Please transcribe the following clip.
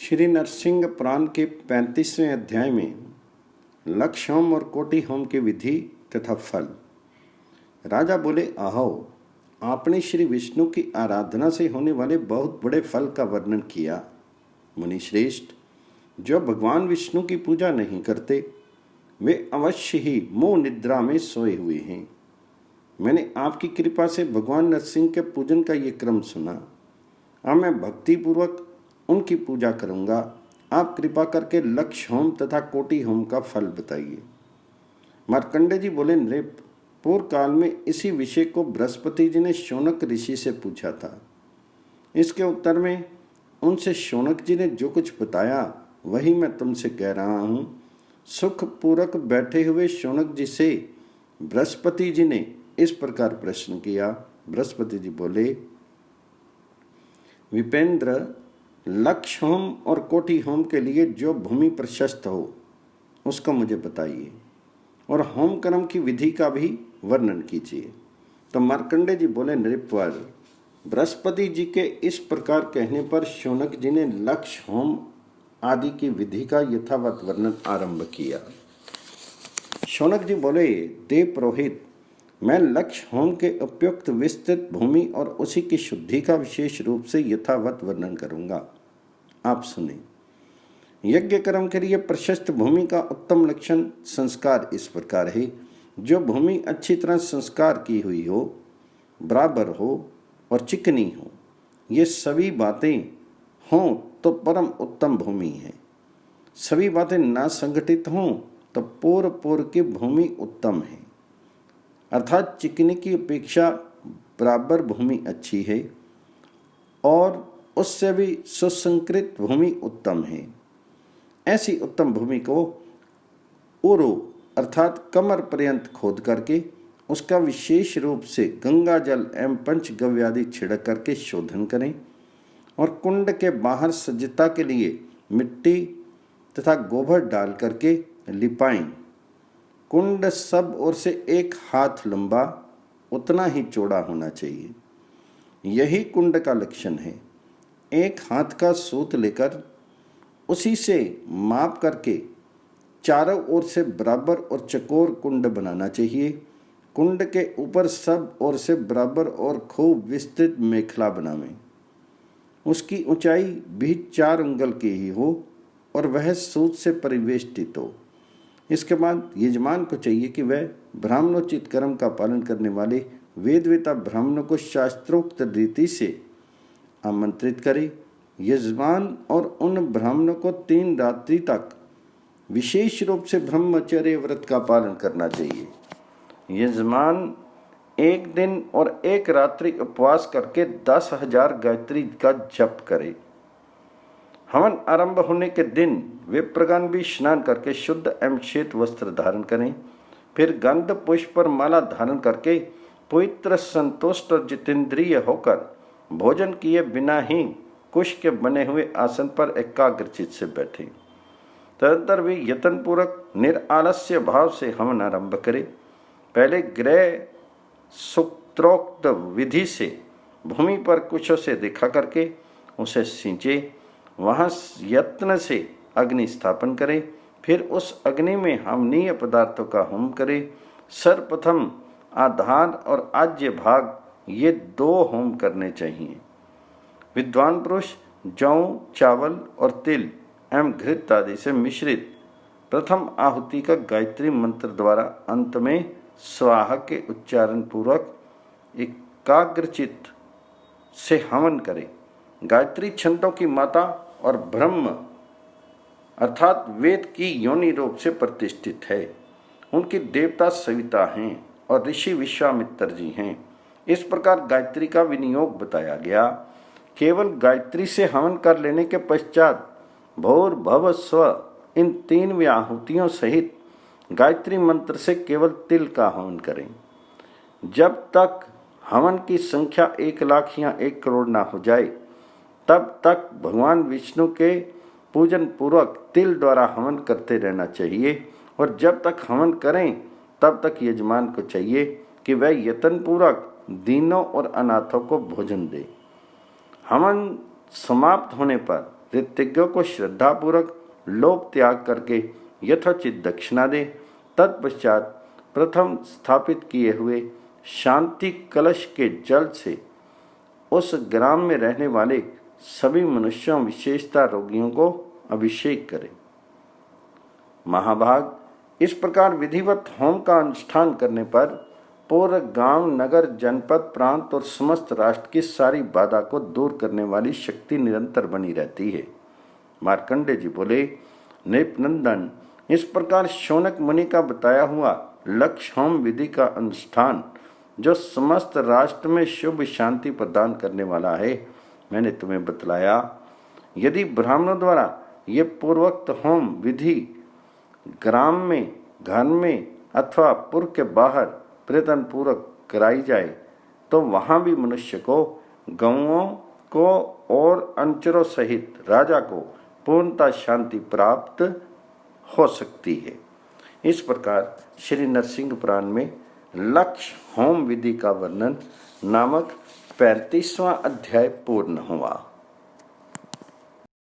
श्री नरसिंह पुराण के 35वें अध्याय में लक्ष्य होम और कोटि होम की विधि तथा फल। राजा बोले, आहो, आपने श्री विष्णु की आराधना से होने वाले बहुत बड़े फल का वर्णन किया। मुनि श्रेष्ठ, जो भगवान विष्णु की पूजा नहीं करते वे अवश्य ही मोह निद्रा में सोए हुए हैं। मैंने आपकी कृपा से भगवान नरसिंह के पूजन का ये क्रम सुना। अब मैं भक्तिपूर्वक उनकी पूजा करूंगा। आप कृपा करके लक्ष्य होम तथा कोटि होम का फल बताइए। मार्कंडेय जी बोले, नृप, पूर्व काल में इसी विषय को बृहस्पति जी ने शौनक ऋषि से पूछा था। इसके उत्तर में उनसे शौनक जी ने जो कुछ बताया वही मैं तुमसे कह रहा हूँ। सुखपूर्वक बैठे हुए शौनक जी से बृहस्पति जी ने इस प्रकार प्रश्न किया। बृहस्पति जी बोले, विपेंद्र, लक्ष्य होम और कोटि होम के लिए जो भूमि प्रशस्त हो उसको मुझे बताइए और होम कर्म की विधि का भी वर्णन कीजिए। तो मार्कंडेय जी बोले, नृपवर, बृहस्पति जी के इस प्रकार कहने पर शौनक जी ने लक्ष्य होम आदि की विधि का यथावत वर्णन आरंभ किया। शौनक जी बोले, देव पुरोहित, मैं लक्ष्य होम के उपयुक्त विस्तृत भूमि और उसी की शुद्धि का विशेष रूप से यथावत वर्णन करूंगा। आप सुने। यज्ञ कर्म के लिए प्रशस्त भूमि का उत्तम लक्षण संस्कार इस प्रकार है। जो भूमि अच्छी तरह संस्कार की हुई हो, बराबर हो और चिकनी हो, ये सभी बातें हों तो परम उत्तम भूमि है। सभी बातें ना संगठित हों तो पूर्व की भूमि उत्तम है। अर्थात चिकनी की अपेक्षा बराबर भूमि अच्छी है और उससे भी सुसंकृत भूमि उत्तम है। ऐसी उत्तम भूमि को उरु अर्थात कमर पर्यंत खोद करके उसका विशेष रूप से गंगा जल एवं पंचगव्य छिड़क करके शोधन करें और कुंड के बाहर सज्जता के लिए मिट्टी तथा गोबर डाल करके लिपाएं। कुंड सब ओर से 1 हाथ लंबा, उतना ही चौड़ा होना चाहिए। यही कुंड का लक्षण है। 1 हाथ का सूत लेकर उसी से माप करके चारों ओर से बराबर और चकोर कुंड बनाना चाहिए। कुंड के ऊपर सब ओर से बराबर और खूब विस्तृत मेखला बनावें। उसकी ऊंचाई भी 4 अंगुल की ही हो और वह सूत से परिवेष्टित हो। इसके बाद यजमान को चाहिए कि वह ब्राह्मणोचित कर्म का पालन करने वाले वेदवेता ब्राह्मणों को शास्त्रोक्त रीति से आमंत्रित करे। यजमान और उन ब्राह्मणों को 3 रात्रि तक विशेष रूप से ब्रह्मचर्य व्रत का पालन करना चाहिए। यजमान 1 दिन और 1 रात्रि उपवास करके 10,000 गायत्री का जप करे। हवन आरंभ होने के दिन विप्रगण भी स्नान करके शुद्ध एवं श्वेत वस्त्र धारण करें। फिर गंध पुष्प पर माला धारण करके पवित्र, संतुष्ट और जितेंद्रिय होकर भोजन किए बिना ही कुश के बने हुए आसन पर एकाग्रचित से बैठे। तदंतर वे यत्नपूर्वक निरालस्य भाव से हवन आरंभ करे। पहले ग्रह सूत्रोक्त विधि से भूमि पर कुशों से देखा करके उसे सींचे। वहाँ यत्न से अग्नि स्थापन करें। फिर उस अग्नि में हवनीय पदार्थों का होम करें। सर्वप्रथम आधार और आज्य भाग, ये 2 होम करने चाहिए। विद्वान पुरुष जौ, चावल और तिल एवं घृत आदि से मिश्रित प्रथम आहुति का गायत्री मंत्र द्वारा अंत में स्वाहा के उच्चारण पूर्वक एकाग्रचित्त से हवन करें। गायत्री छंदों की माता और ब्रह्म अर्थात वेद की योनि रूप से प्रतिष्ठित है। उनकी देवता सविता हैं और ऋषि विश्वामित्र जी हैं। इस प्रकार गायत्री का विनियोग बताया गया। केवल गायत्री से हवन कर लेने के पश्चात भूर्भुवः स्वः इन 3 आहुतियों सहित गायत्री मंत्र से केवल तिल का हवन करें। जब तक हवन की संख्या 1 लाख या 1 करोड़ ना हो जाए तब तक भगवान विष्णु के पूजन पूर्वक तिल द्वारा हवन करते रहना चाहिए और जब तक हवन करें तब तक यजमान को चाहिए कि वह यत्नपूर्वक दीनों और अनाथों को भोजन दे। हवन समाप्त होने पर ऋतिज्ञों को श्रद्धापूर्वक लोभ त्याग करके यथोचित दक्षिणा दे। तत्पश्चात प्रथम स्थापित किए हुए शांति कलश के जल से उस ग्राम में रहने वाले सभी मनुष्यों विशेषता रोगियों को अभिषेक करें। महाभाग, इस प्रकार विधिवत होम का अनुष्ठान करने पर पूरे गांव, नगर, जनपद, प्रांत और समस्त राष्ट्र की सारी बाधा को दूर करने वाली शक्ति निरंतर बनी रहती है। मार्कंडेय जी बोले, नृपनंदन, इस प्रकार शौनक मुनि का बताया हुआ लक्ष्य होम विधि का अनुष्ठान जो समस्त राष्ट्र में शुभ शांति प्रदान करने वाला है, मैंने तुम्हें बतलाया। यदि ब्राह्मणों द्वारा ये पूर्वोक्त होम विधि ग्राम में, घर में अथवा पुर के बाहर प्रयत्न पूर्वक कराई जाए तो वहाँ भी मनुष्य को, गौओं को और अनुचरों सहित राजा को पूर्णतः शांति प्राप्त हो सकती है। इस प्रकार श्री नरसिंह पुराण में लक्ष्य होम विधि का वर्णन नामक 35वां अध्याय पूर्ण हुआ।